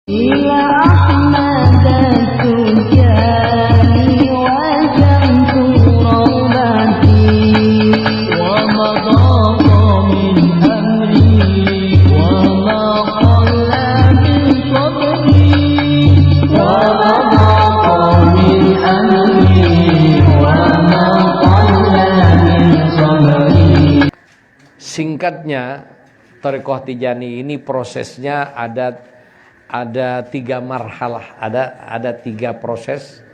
إلى أحمد التجاني وجمت روضتي ومضى من أمري وما قل من صبري ومضى من أمري وما قل من صبري. Singkatnya, Thariqah Tijani ini prosesnya ada 3 marhalah, ada 3 proses,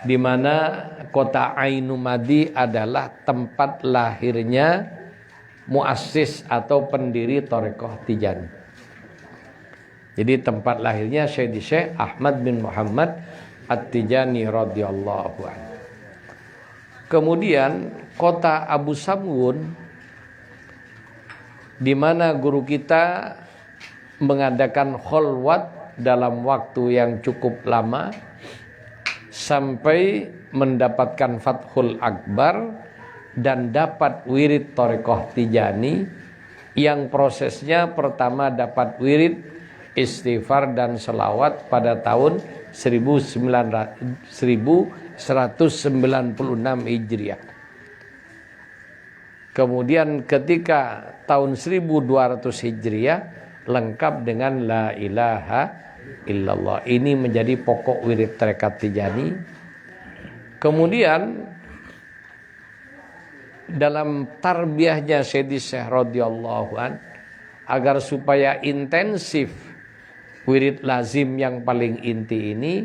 di mana kota Ainu Madi adalah tempat lahirnya muassis atau pendiri Thariqah Tijani. Jadi tempat lahirnya Syekh Ahmad bin Muhammad At-Tijani radhiyallahu anhu. Kemudian kota Abu Samgun, di mana guru kita mengadakan kholwat dalam waktu yang cukup lama sampai mendapatkan Fathul Akbar dan dapat wirid Thariqah Tijani, yang prosesnya pertama dapat wirid istighfar dan selawat pada tahun 1196 Hijriah. Kemudian ketika tahun 1200 Hijriah lengkap dengan la ilaha illallah. Ini menjadi pokok wirid Thariqah Tijani. Kemudian dalam tarbiyahnya Syekh radhiyallahu an, agar supaya intensif wirid lazim yang paling inti ini,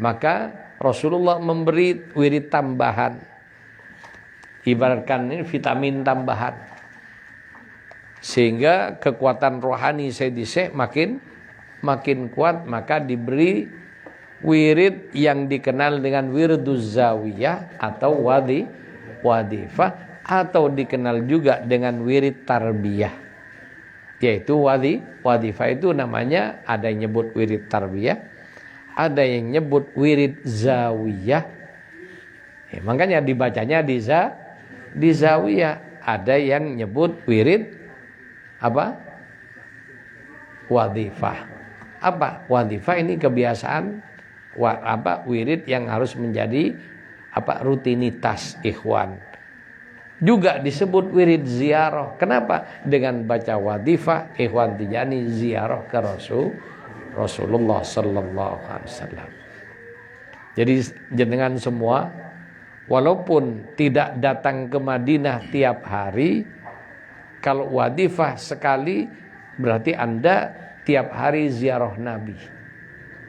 maka Rasulullah memberi wirid tambahan. Ibaratkan ini vitamin tambahan, sehingga kekuatan rohani Syekh makin kuat. Maka diberi wirid yang dikenal dengan wirduz zawiyah atau wadifah, atau dikenal juga dengan wirid tarbiyah, yaitu wadifah itu namanya ada yang nyebut wirid tarbiyah, ada yang nyebut wirid zawiyah. Makanya dibacanya di zawiyah. Ada yang nyebut wirid apa? Wadifah. Apa? Wadifah ini kebiasaan wirid yang harus menjadi rutinitas ikhwan. Juga disebut wirid ziarah. Kenapa? Dengan baca wadifah ikhwan Tijani ziarah ke Rasulullah sallallahu alaihi wasallam. Jadi jenengan semua walaupun tidak datang ke Madinah tiap hari, kalau wadifah sekali berarti Anda tiap hari ziarah Nabi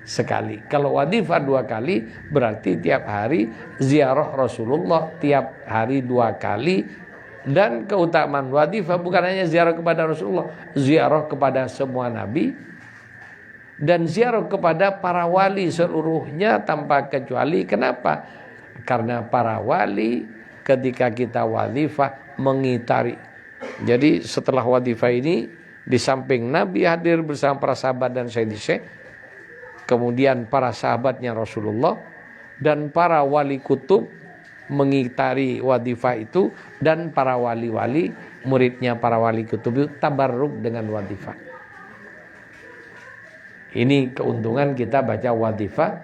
sekali. Kalau wadifah 2 kali berarti tiap hari ziarah Rasulullah tiap hari 2 kali. Dan keutamaan wadifah bukan hanya ziarah kepada Rasulullah, ziarah kepada semua Nabi dan ziarah kepada para wali seluruhnya tanpa kecuali. Kenapa? Karena para wali ketika kita wadifah mengitari. Jadi setelah wadifah ini, di samping Nabi hadir bersama para sahabat dan Syekh, kemudian para sahabatnya Rasulullah dan para wali kutub mengitari wadifah itu, dan para wali-wali muridnya para wali kutub itu tabarruk dengan wadifah. Ini keuntungan kita baca wadifah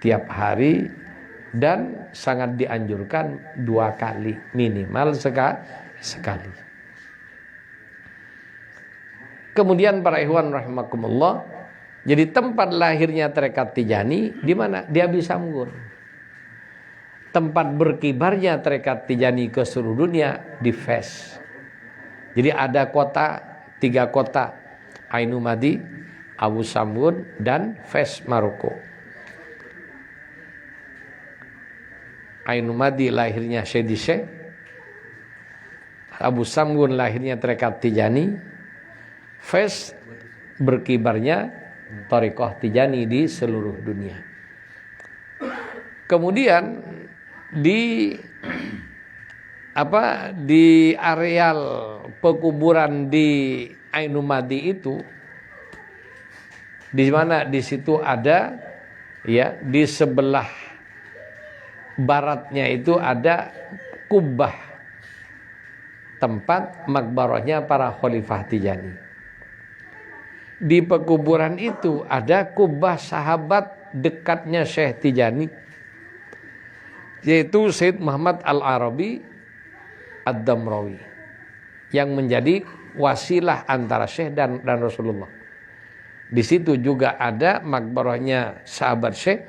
tiap hari, dan sangat dianjurkan 2 kali minimal sekali. Kemudian para ikhwan rahimakumullah, jadi tempat lahirnya Thariqah Tijani di mana? Di Abi Samgun. Tempat berkibarnya Thariqah Tijani ke seluruh dunia di Fes. Jadi ada 3 kota, Ainu Madi, Abu Samgun, dan Fes Maroko. Ainu Madi lahirnya Syekh, Abu Samgun lahirnya Thariqah Tijani, Fes berkibarnya Thariqah Tijani di seluruh dunia. Kemudian di areal pekuburan di Ainu Madi itu, di mana di situ ada di sebelah baratnya itu ada kubah tempat makbarahnya para khalifah Tijani. Di pekuburan itu ada kubah sahabat dekatnya Syekh Tijani, yaitu Syed Muhammad Al-Arabi Ad-Damrawi, yang menjadi wasilah antara Syekh dan Rasulullah. Di situ juga ada makbarahnya sahabat Syekh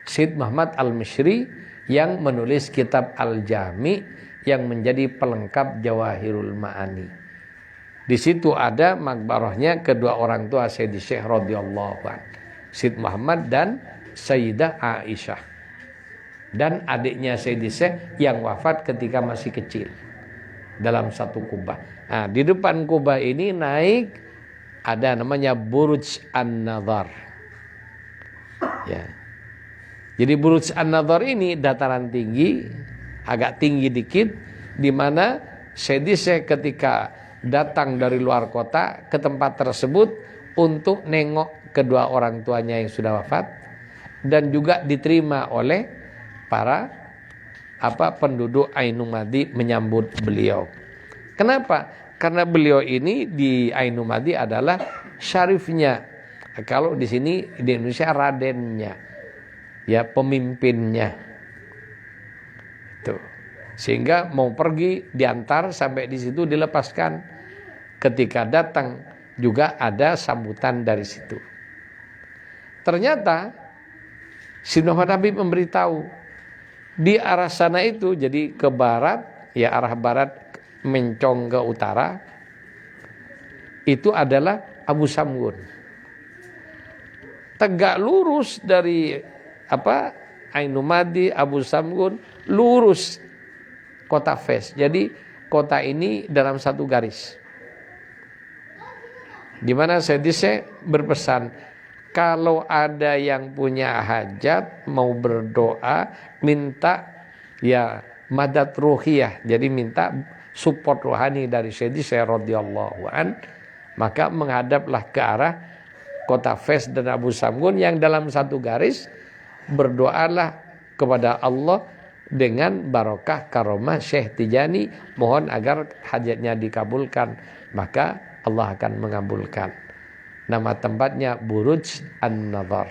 Syed Muhammad Al-Misri yang menulis kitab Al-Jami yang menjadi pelengkap Jawahirul Ma'ani. Di situ ada makbarahnya kedua orang tua Sayyidi Syekh radhiyallahu anhu, Syed Muhammad dan Sayyidah Aisyah, dan adiknya Sayyidi Syekh yang wafat ketika masih kecil dalam satu kubah. Nah, di depan kubah ini naik ada namanya Buruj An-Nadhar. Ya. Jadi Buruj An-Nadhar ini dataran tinggi, agak tinggi dikit, di mana Sayyidi Syekh ketika datang dari luar kota ke tempat tersebut untuk nengok kedua orang tuanya yang sudah wafat, dan juga diterima oleh para penduduk Ainumadi menyambut beliau. Kenapa? Karena beliau ini di Ainumadi adalah syarifnya. Kalau di sini di Indonesia radennya, ya pemimpinnya. Tuh. Sehingga mau pergi diantar sampai di situ dilepaskan. Ketika datang juga ada sambutan dari situ. Ternyata Syekh Muhammad Habib memberitahu di arah sana itu, jadi ke barat, ya arah barat mencong ke utara, itu adalah Abu Samgun. Tegak lurus dari Ainumadi, Abu Samgun, lurus kota Fes. Jadi kota ini dalam satu garis. Di mana Sayyidi Syekh berpesan, kalau ada yang punya hajat mau berdoa, minta ya madad ruhiyah, jadi minta support rohani dari Sayyidi Syekh radhiyallahu an, maka menghadaplah ke arah kota Fes dan Abu Samgun yang dalam satu garis, berdoalah kepada Allah dengan barokah karomah Syekh Tijani, mohon agar hajatnya dikabulkan, maka Allah akan mengabulkan. Nama tempatnya Buruj An-Nadhar.